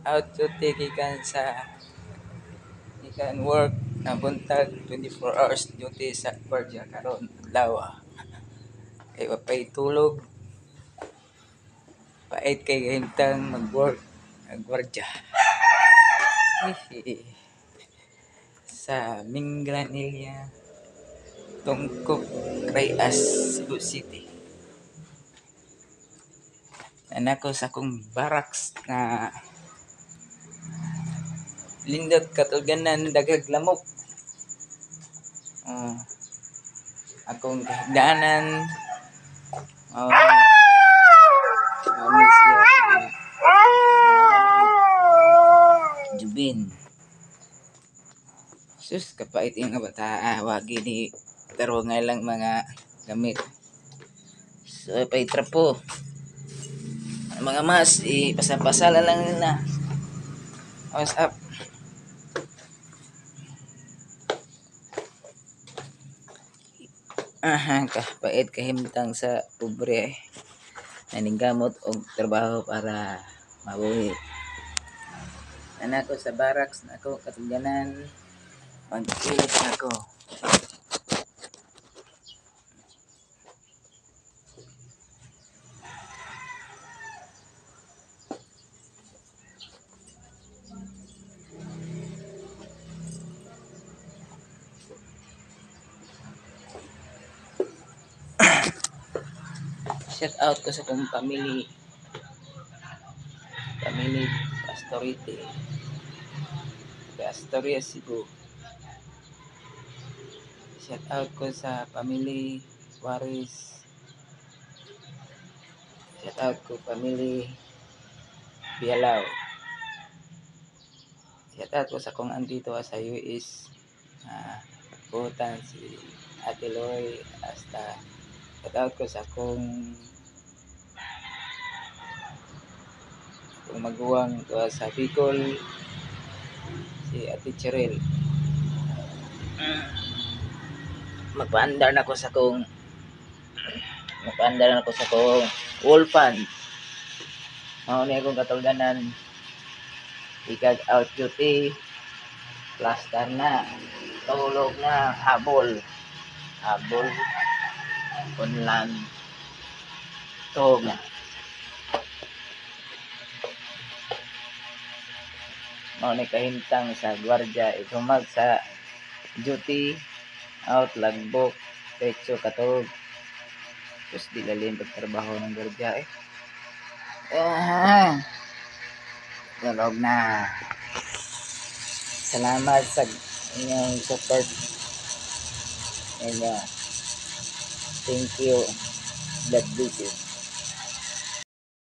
out duty gikan sa gikan work na buntag 24 hours duty sa gwardiya karon adlaw. Kay wapay tulog, pait kay himtang mag-work ang gwardiya. Sa Minglanilla, Tungkop, Rayas, Cebu City. Anak ko sa akong barracks na lindot katulganan dagag lamok. Akong kahigdanan siya Jubin. Sus kapait yung nga bata, wagi ni taro nga lang mga gamit. So pay trapo. Mga mas ipasapasala lang nila. What's up? Kapait kahimtang sa pobre naninggamot og trabaho para mabuhi. Anak ko sa barracks na ako katulganan mag-ilit ako. Shout out ko sa kong family Pastorite Astoria, Cebu. Shout out ko sa family Juarez. Shout out ko family Bialaw. Shout out ko sa kong andito sa US butan si Ate Loy hasta shout out ko sa kong maguwang ko sa Bicol si Ate Cheryl. Magpaandar na ko sa kong Wolfan. Ni akong katulganan ikag out duty plaster na tulog na habol unlan tog na ni kahintang sa gwardiya itumag sa duty out lagbok petso katog tapos di lalim pagtrabaho ng gwardiya tulog na. Salamat sa inyong support. Thank you. God bless you.